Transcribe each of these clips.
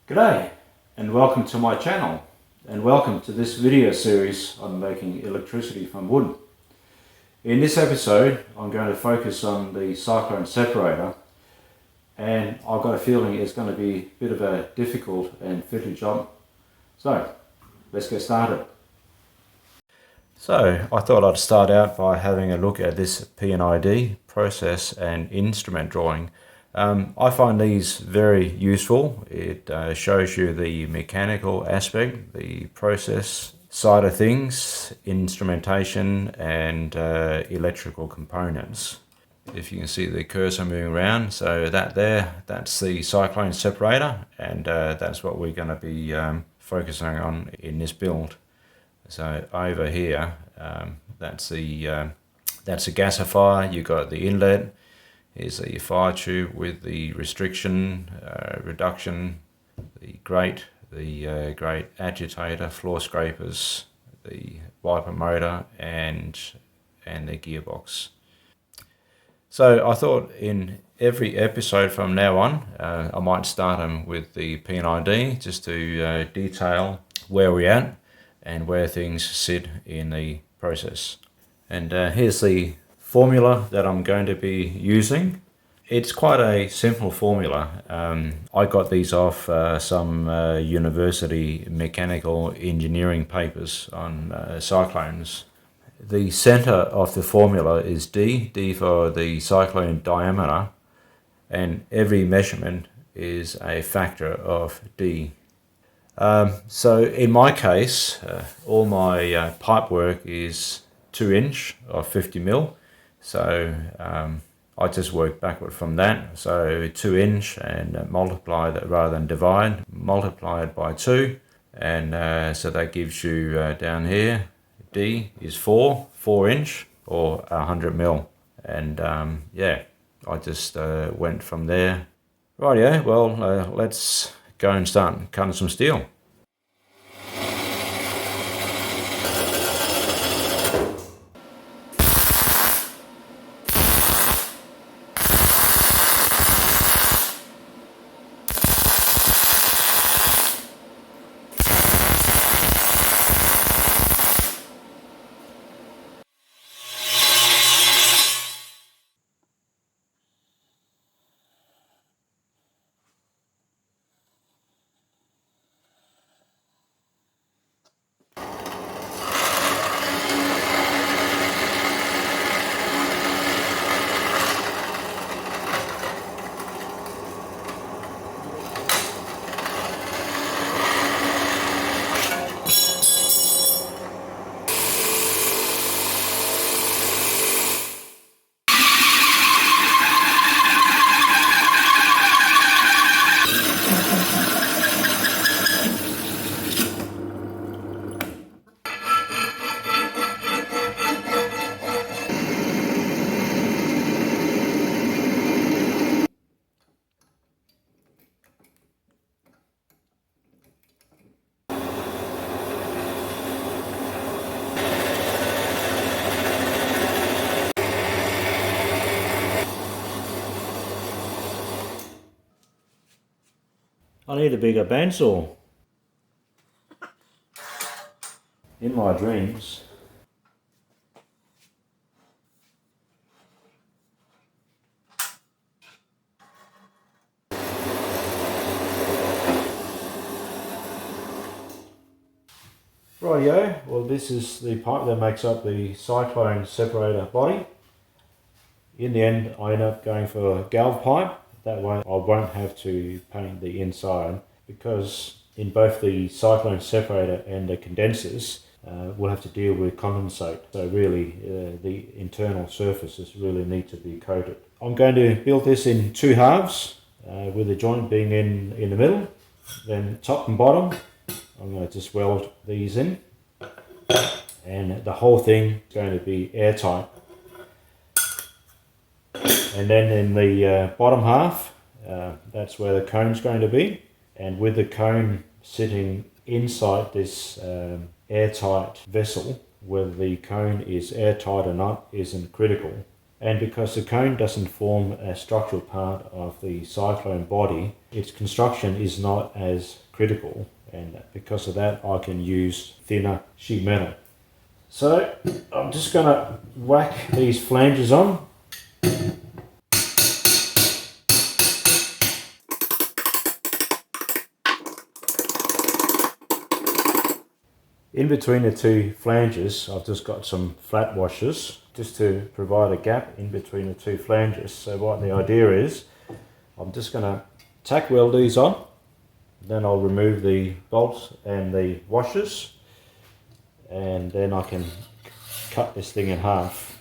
G'day and welcome to my channel, and welcome to this video series on making electricity from wood. In this episode I'm going to focus on the Cyclone Separator, and I've got a feeling it's going to be a bit of a difficult and fiddly job. So let's get started. So I thought I'd start out by having a look at this P&ID process and instrument drawing. I find these very useful. It shows you the mechanical aspect, the process side of things, instrumentation and electrical components. If you can see the cursor moving around, so that's the Cyclone Separator, and that's what we're going to be focusing on in this build. So over here, that's a gasifier. You've got the inlet. Here's the fire tube with the restriction, reduction, the grate agitator, floor scrapers, the wiper motor, and the gearbox. So I thought in every episode from now on, I might start them with the P&ID just to detail where we're at and where things sit in the process. And here's the formula that I'm going to be using. It's quite a simple formula. I got these off some university mechanical engineering papers on cyclones. The center of the formula is D for the cyclone diameter, and every measurement is a factor of D. So in my case, all my pipe work is 2-inch or 50 mil. So I just work backward from that. So 2-inch and multiply that, rather than divide, multiply it by 2. And so that gives you down here, D is 4-inch or 100 mil. And yeah, I just went from there. Rightio, well, let's go and start cutting some steel. I need a bigger bandsaw. In my dreams. Rightio, well, this is the pipe that makes up the Cyclone Separator body. In the end, I end up going for a galv pipe. That way I won't have to paint the inside, because in both the Cyclone Separator and the condensers, we'll have to deal with condensate. So really, the internal surfaces really need to be coated. I'm going to build this in 2 halves, with the joint being in the middle. Then top and bottom, I'm going to just weld these in. And the whole thing is going to be airtight. And then in the bottom half, that's where the cone's going to be. And with the cone sitting inside this airtight vessel, whether the cone is airtight or not isn't critical. And because the cone doesn't form a structural part of the Cyclone body, its construction is not as critical, and because of that I can use thinner sheet metal. So I'm just going to whack these flanges on. In between the two flanges I've just got some flat washers just to provide a gap in between the two flanges. So what the idea is, I'm just going to tack weld these on, then I'll remove the bolts and the washers, and then I can cut this thing in half.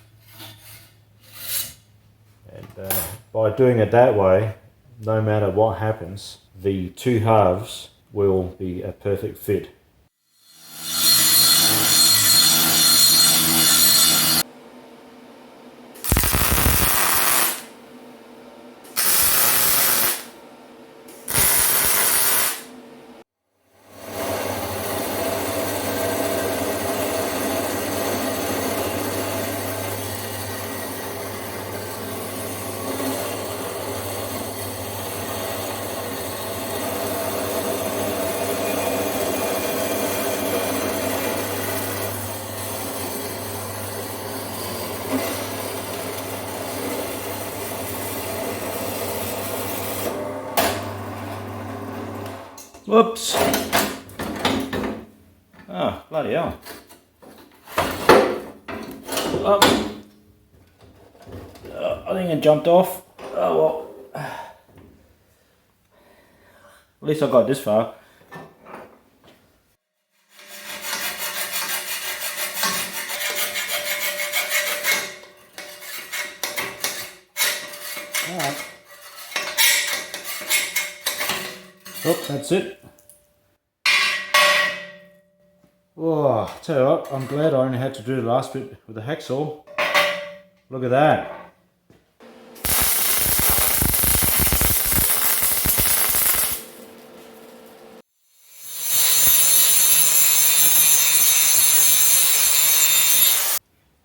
And by doing it that way, no matter what happens, the two halves will be a perfect fit. Whoops! Oh, bloody hell. Oh. I think it jumped off. Oh well. At least I got this far. Alright. Oh, that's it. Oh, tell you what, I'm glad I only had to do the last bit with the hacksaw. Look at that.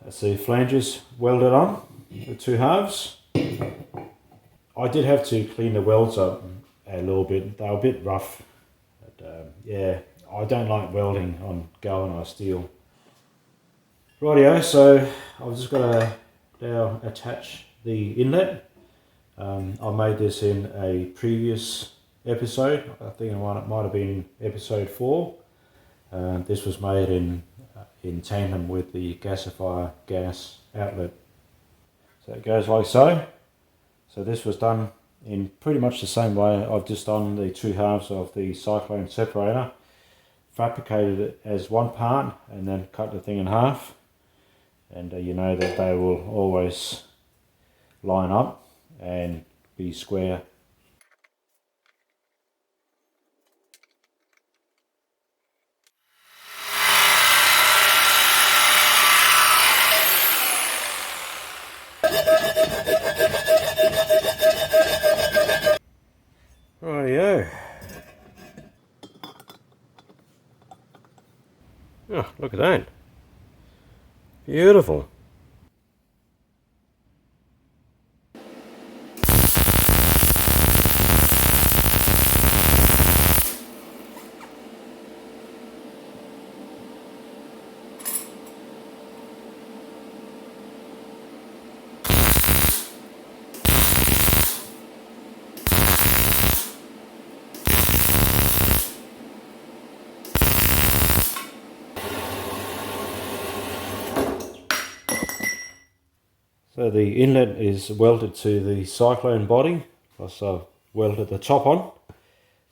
That's the flanges welded on, the two halves. I did have to clean the welds up a little bit. They were a bit rough. But, yeah, I don't like welding on galvanized steel. Rightio, so I've just got to now attach the inlet. I made this in a previous episode. I think it might have been episode 4. This was made in tandem with the Gasifier gas outlet. So it goes like so. So this was done in pretty much the same way. I've just done the two halves of the Cyclone Separator, fabricated it as one part, and then cut the thing in half. And you know that they will always line up and be square. Rightio. Oh, look at that. Beautiful. So the inlet is welded to the Cyclone body, plus I've welded the top on.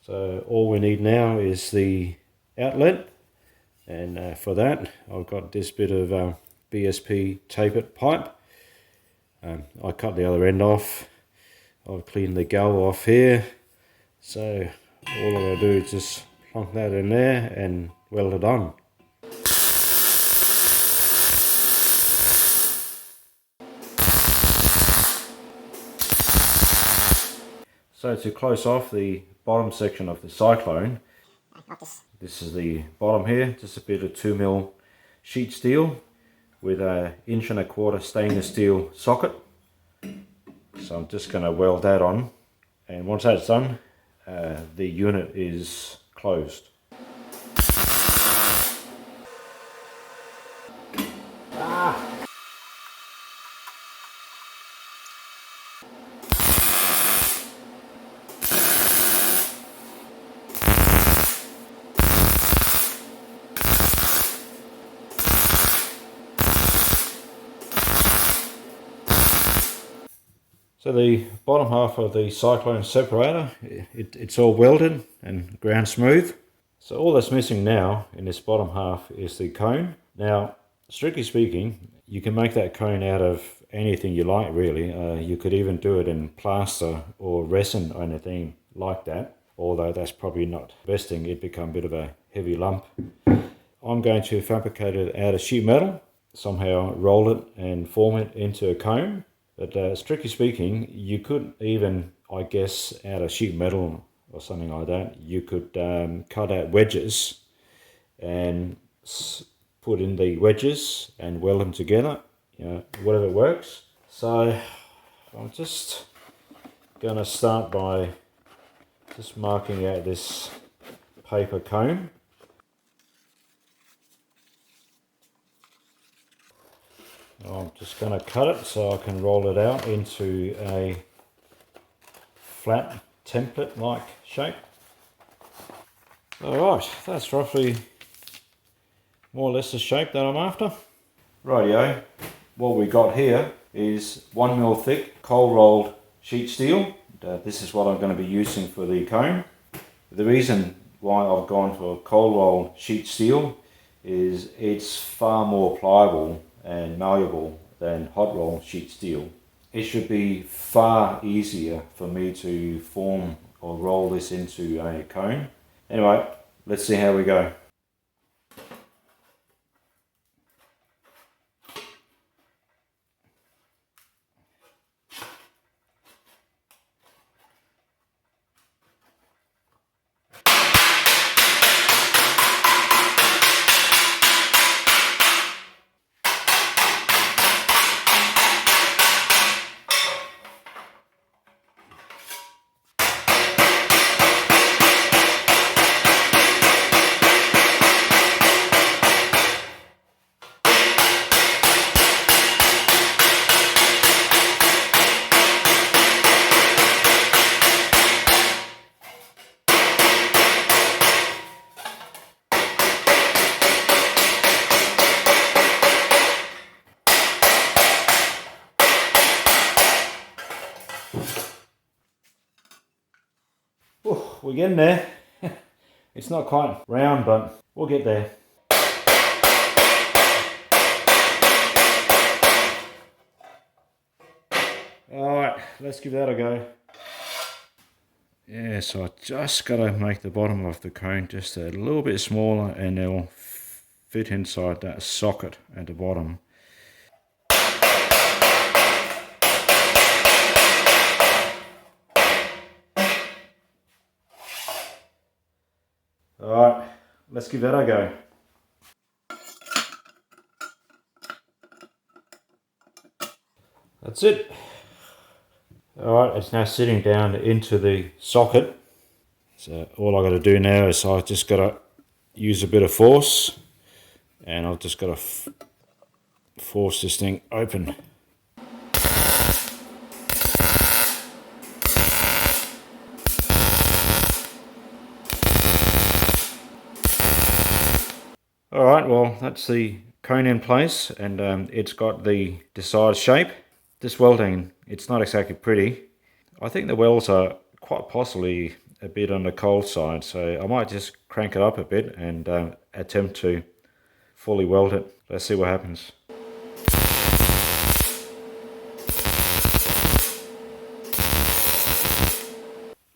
So all we need now is the outlet, and for that I've got this bit of BSP tapered pipe. I cut the other end off. I've cleaned the gull off here. So all I'm going to do is just plonk that in there and weld it on. So to close off the bottom section of the Cyclone, this is the bottom here, just a bit of 2mm sheet steel with a 1¼ inch stainless steel socket. So I'm just going to weld that on, and once that's done, the unit is closed. So the bottom half of the Cyclone Separator, it's all welded and ground smooth. So all that's missing now in this bottom half is the cone. Now, strictly speaking, you can make that cone out of anything you like, really. You could even do it in plaster or resin or anything like that, although that's probably not the best thing. It'd become a bit of a heavy lump. I'm going to fabricate it out of sheet metal, somehow roll it and form it into a cone. But strictly speaking, you could even, I guess, out of sheet metal or something like that, you could cut out wedges and put in the wedges and weld them together, whatever works. So I'm just going to start by just marking out this paper cone. I'm just going to cut it so I can roll it out into a flat template-like shape. Alright, that's roughly more or less the shape that I'm after. Rightio, what we got here is 1mm thick cold rolled sheet steel. This is what I'm going to be using for the cone. The reason why I've gone for cold rolled sheet steel is it's far more pliable and malleable than hot roll sheet steel. It should be far easier for me to form or roll this into a cone. Anyway, let's see how we go. We're getting there. It's not quite round, but we'll get there. Alright, let's give that a go. Yeah, so I just got to make the bottom of the cone just a little bit smaller and it'll fit inside that socket at the bottom. Alright, let's give that a go. That's it. Alright, it's now sitting down into the socket. So all I got to do now is I just got to use a bit of force and I've just got to force this thing open. Alright, well that's the cone in place and it's got the desired shape. This welding, it's not exactly pretty. I think the welds are quite possibly a bit on the cold side, so I might just crank it up a bit and attempt to fully weld it. Let's see what happens.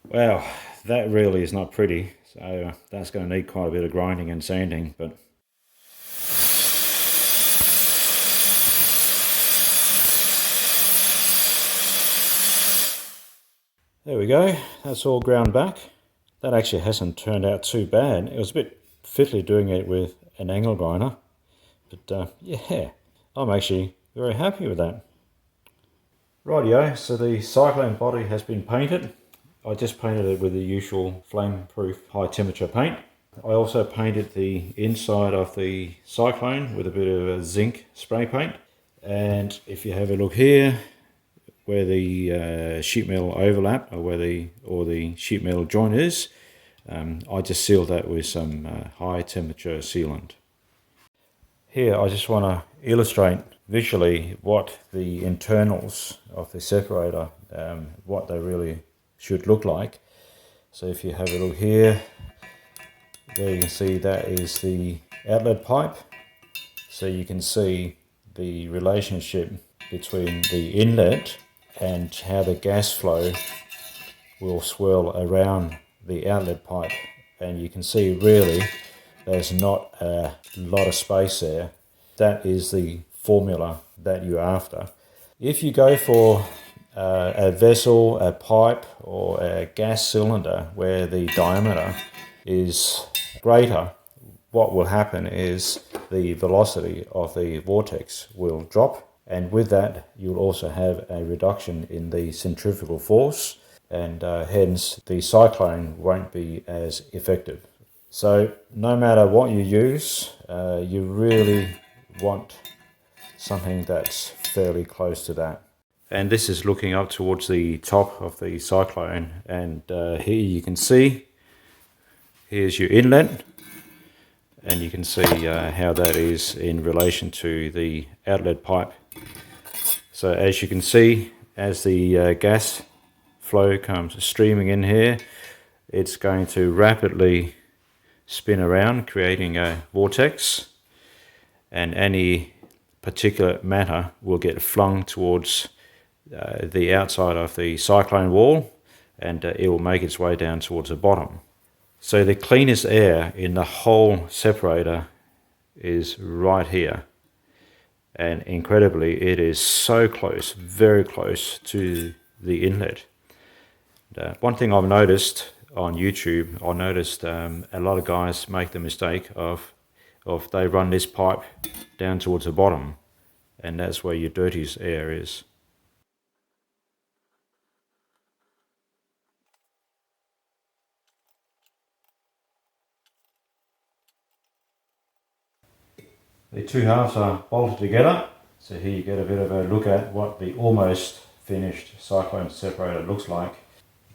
Wow, that really is not pretty, so that's going to need quite a bit of grinding and sanding, but there we go, that's all ground back. That actually hasn't turned out too bad. It was a bit fiddly doing it with an angle grinder, but yeah, I'm actually very happy with that. Rightio, so the Cyclone body has been painted. I just painted it with the usual flame-proof high temperature paint. I also painted the inside of the Cyclone with a bit of a zinc spray paint. And if you have a look here, where the sheet metal overlap, or where the sheet metal joint is, I just sealed that with some high temperature sealant. Here I just want to illustrate visually what the internals of the separator, what they really should look like. So if you have a look here, there you can see that is the outlet pipe. So you can see the relationship between the inlet and how the gas flow will swirl around the outlet pipe. And you can see really there's not a lot of space there. That is the formula that you're after. If you go for a vessel, a pipe, or a gas cylinder where the diameter is greater, what will happen is the velocity of the vortex will drop, and with that you'll also have a reduction in the centrifugal force, and hence the cyclone won't be as effective. So no matter what you use, you really want something that's fairly close to that. And this is looking up towards the top of the cyclone, and here you can see, here's your inlet, and you can see how that is in relation to the outlet pipe. So as you can see, as the gas flow comes streaming in here, it's going to rapidly spin around, creating a vortex, and any particulate matter will get flung towards the outside of the cyclone wall, and it will make its way down towards the bottom. So the cleanest air in the whole separator is right here, and incredibly it is so close, very close to the inlet. One thing I've noticed on YouTube, I noticed a lot of guys make the mistake of they run this pipe down towards the bottom, and that's where your dirtiest air is. The two halves are bolted together, so here you get a bit of a look at what the almost finished Cyclone separator looks like.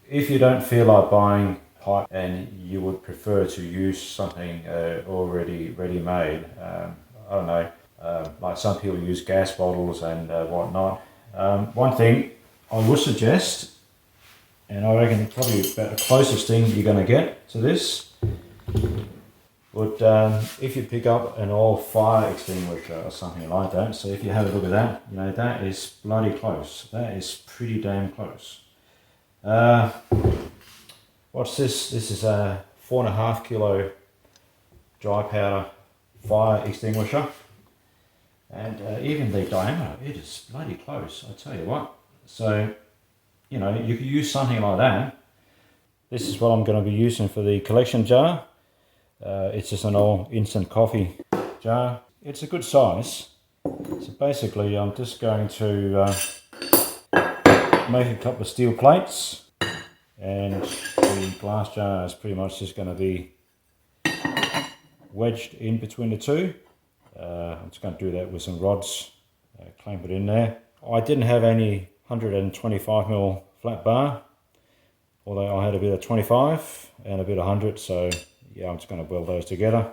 If you don't feel like buying pipe and you would prefer to use something already ready-made, I don't know, like some people use gas bottles and whatnot. One thing I would suggest, and I reckon probably about the closest thing you're going to get to this, but if you pick up an old fire extinguisher or something like that, so if you have a look at that, you know, that is bloody close. That is pretty damn close. What's this? This is a 4.5 kilo dry powder fire extinguisher, and even the diameter, it is bloody close, I tell you what. So, you know, you could use something like that. This is what I'm going to be using for the collection jar. It's just an old instant coffee jar. It's a good size. So basically I'm just going to make a couple of steel plates, and the glass jar is pretty much just going to be wedged in between the two. I'm just going to do that with some rods, clamp it in there. I didn't have any 125mm flat bar, although I had a bit of 25 and a bit of 100, so yeah, I'm just going to weld those together.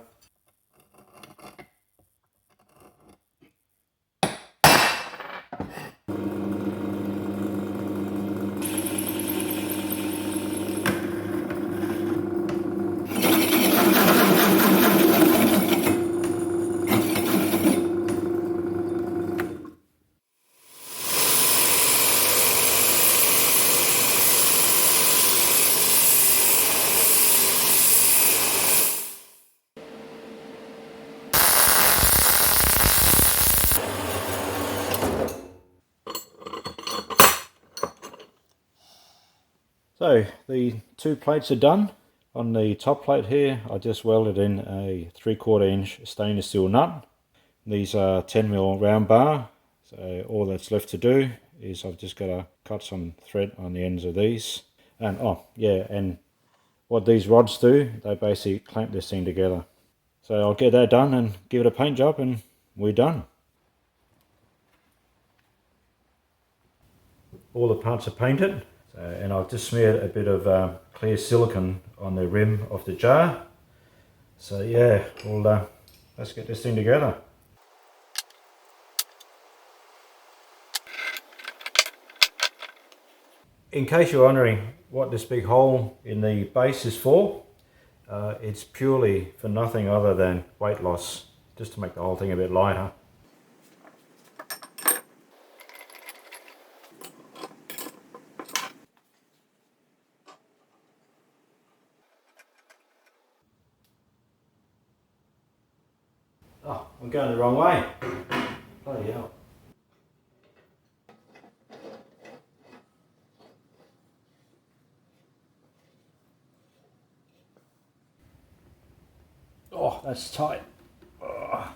So the two plates are done. On the top plate here, I just welded in a 3/4 inch stainless steel nut. These are 10mm round bar, so all that's left to do is I've just got to cut some thread on the ends of these. And oh yeah, and what these rods do, they basically clamp this thing together. So I'll get that done and give it a paint job and we're done. All the parts are painted, and I've just smeared a bit of clear silicone on the rim of the jar. So yeah, well, let's get this thing together. In case you're wondering what this big hole in the base is for, it's purely for nothing other than weight loss, just to make the whole thing a bit lighter. Oh, I'm going the wrong way. Bloody hell. Oh, that's tight. Oh.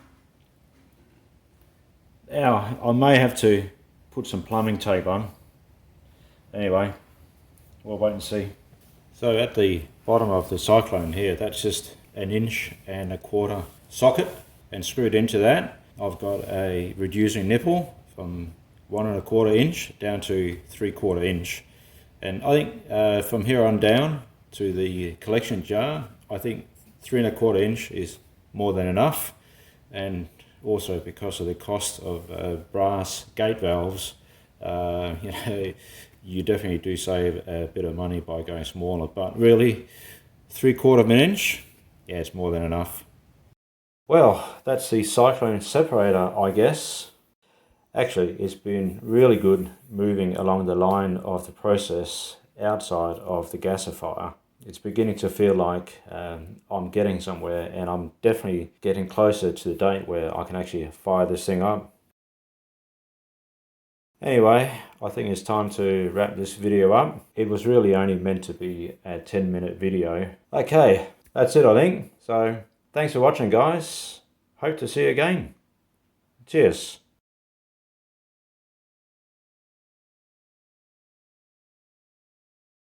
Now, I may have to put some plumbing tape on. Anyway, we'll wait and see. So at the bottom of the Cyclone here, that's just 1.25 inch socket, and screwed into that I've got a reducing nipple from 1.25 inch down to 3/4 inch. And I think from here on down to the collection jar, I think 3.25 inch is more than enough. And also because of the cost of brass gate valves, you know, you definitely do save a bit of money by going smaller. But really, 3/4 inch, yeah, it's more than enough. Well, that's the Cyclone Separator, I guess. Actually, it's been really good moving along the line of the process outside of the gasifier. It's beginning to feel like I'm getting somewhere, and I'm definitely getting closer to the date where I can actually fire this thing up. Anyway, I think it's time to wrap this video up. It was really only meant to be a 10-minute video. Okay, that's it I think. So thanks for watching guys. Hope to see you again. Cheers.